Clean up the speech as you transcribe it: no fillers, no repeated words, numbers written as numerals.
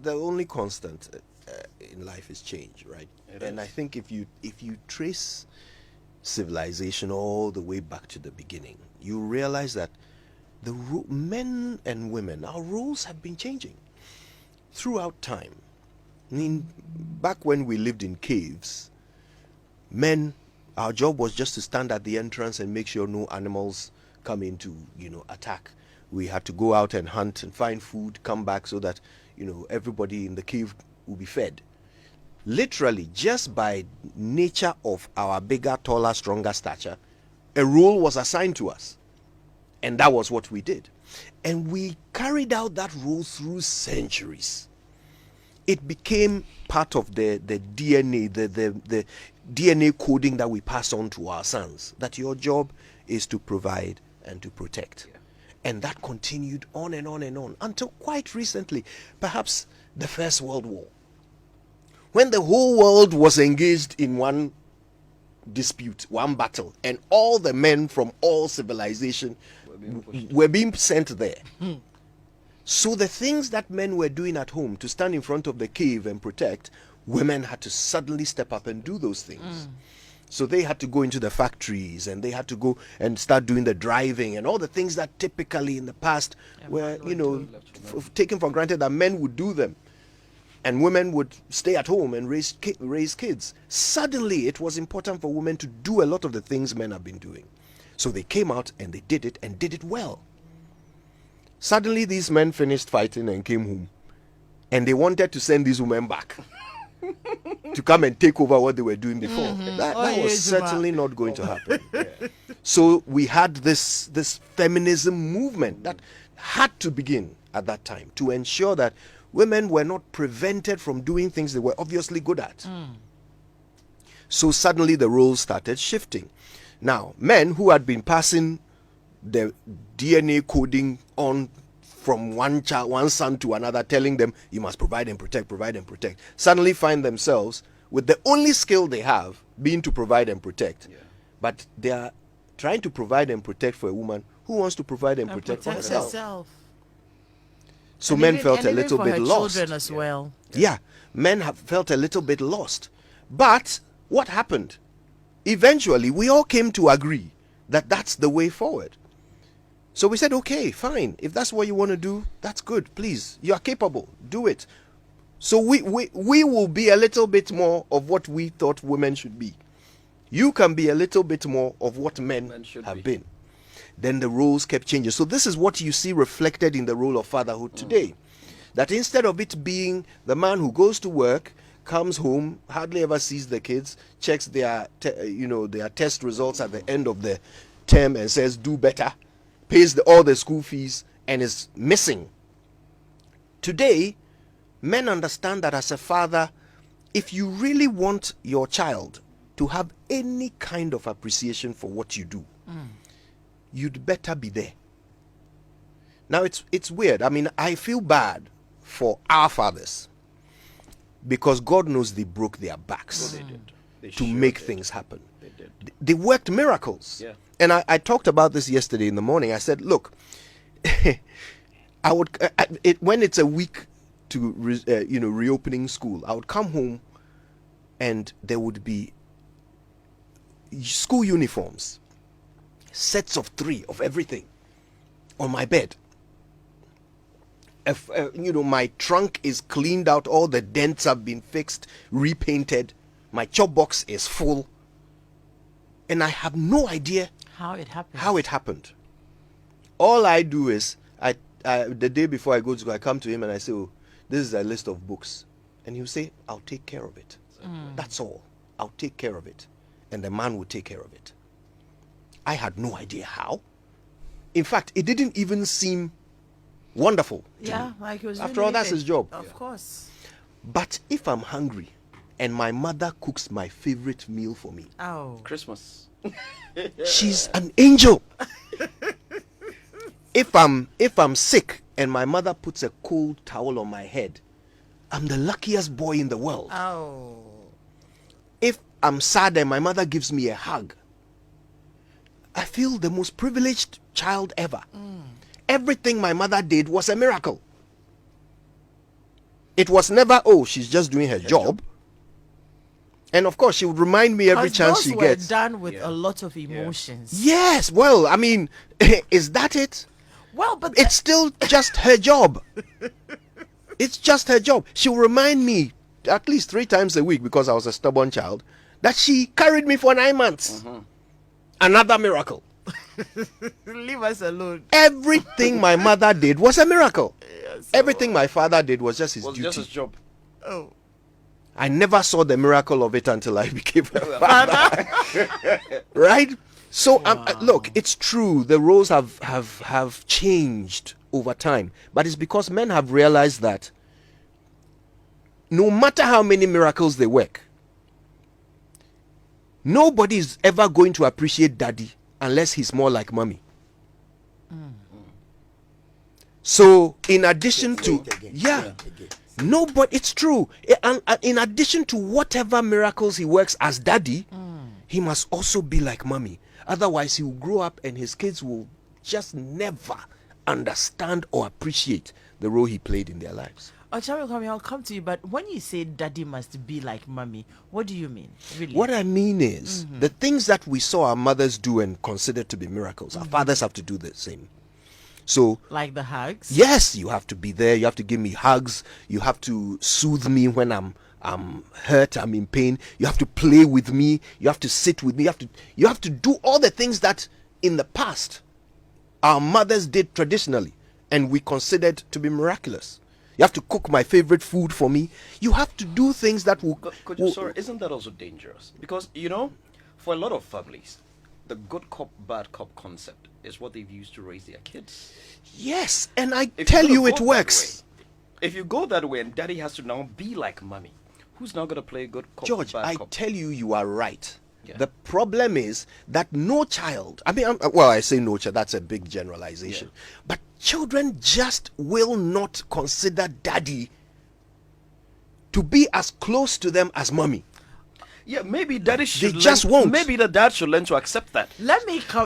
the only constant in life is change, right? And I think if you trace civilization all the way back to the beginning, you realize that men and women, our roles have been changing throughout time. I mean, back when we lived in caves, men, our job was just to stand at the entrance and make sure no animals come in to, attack. We had to go out and hunt and find food, come back so that, everybody in the cave will be fed. Literally, just by nature of our bigger, taller, stronger stature, a role was assigned to us. And that was what we did. And we carried out that role through centuries. It became part of the DNA, the DNA coding that we pass on to our sons, that your job is to provide and to protect. Yeah. And that continued on and on and on until quite recently, perhaps the First World War, when the whole world was engaged in one dispute, one battle, and all the men from all civilization were being sent there. So the things that men were doing at home to stand in front of the cave and protect, women had to suddenly step up and do those things. So they had to go into the factories, and they had to go and start doing the driving and all the things that typically in the past were, taken for granted that men would do them. And women would stay at home and raise kids. Suddenly, it was important for women to do a lot of the things men have been doing. So they came out and they did it, and did it well. Suddenly, these men finished fighting and came home. And they wanted to send these women back to come and take over what they were doing before. That was certainly not going to happen. So we had this feminism movement that had to begin at that time to ensure that women were not prevented from doing things they were obviously good at. So suddenly the roles started shifting. Now, men who had been passing the DNA coding on from one son to another, telling them you must provide and protect, suddenly find themselves with the only skill they have being to provide and protect. Yeah. But they are trying to provide and protect for a woman who wants to provide and protect for herself. So men felt a little bit lost. Children as well. Yeah, men have felt a little bit lost. But what happened? Eventually, we all came to agree that that's the way forward. So we said, okay, fine. If that's what you want to do, that's good. Please, you are capable. Do it. So we will be a little bit more of what we thought women should be. You can be a little bit more of what men have been. Then the roles kept changing. So this is what you see reflected in the role of fatherhood today. That instead of it being the man who goes to work, comes home, hardly ever sees the kids, checks their test results at the end of the term and says, do better, pays all the school fees, and is missing. Today, men understand that as a father, if you really want your child to have any kind of appreciation for what you do, you'd better be there. Now, it's weird. I mean, I feel bad for our fathers because God knows they broke their backs to make things happen. They worked miracles. Yeah. And I talked about this yesterday in the morning. I said, look, when it's a week to reopening school, I would come home and there would be school uniforms, sets of 3 of everything on my bed. My trunk is cleaned out, all the dents have been fixed, repainted, my chop box is full, and I have no idea how it happened. All I do is the day before I go to school, I come to him and I say, oh, this is a list of books, and he'll say, I'll take care of it. That's all. I'll take care of it. And the man will take care of it. I had no idea how. In fact, it didn't even seem wonderful to me. Like it was After all, that's his job. Of course. But if I'm hungry and my mother cooks my favorite meal for me, Christmas, she's an angel. If I'm sick and my mother puts a cold towel on my head, I'm the luckiest boy in the world. If I'm sad and my mother gives me a hug, I feel the most privileged child ever. Everything my mother did was a miracle. It was never, oh, she's just doing her job. And of course, she would remind me every chance she gets. Done with a lot of emotions. Yes, well, I mean, is that it? Well, but it's still just her job. It's just her job. She will remind me at least 3 times a week, because I was a stubborn child, that she carried me for 9 months. Another miracle. Leave us alone. Everything my mother did was a miracle. Everything my father did was just his duty. Just his job. Oh. I never saw the miracle of it until I became a father. Right? So look, it's true. The roles have changed over time, but it's because men have realized that no matter how many miracles they work, nobody is ever going to appreciate daddy unless he's more like mommy. So in addition to nobody, it's true. And in addition to whatever miracles he works as daddy, he must also be like mommy. Otherwise, he will grow up and his kids will just never understand or appreciate the role he played in their lives. I'll come to you, but when you say daddy must be like mommy, what do you mean? Really? What I mean is, the things that we saw our mothers do and consider to be miracles, our fathers have to do the same. So, like the hugs? Yes, you have to be there. You have to give me hugs. You have to soothe me when I'm hurt, I'm in pain. You have to play with me. You have to sit with me. You have to do all the things that in the past our mothers did traditionally and we considered to be miraculous. You have to cook my favorite food for me. You have to do things that will... Sorry, isn't that also dangerous? Because, for a lot of families, the good cop, bad cop concept is what they've used to raise their kids. Yes, and I tell you it works. If you go that way and daddy has to now be like mommy, who's now going to play good cop, George, bad cop? I tell you, you are right. Yeah. The problem is that no child, I say no child, that's a big generalization, but children just will not consider daddy to be as close to them as mommy. Yeah, maybe daddy should They just won't. Maybe the dad should learn to accept that. Let me come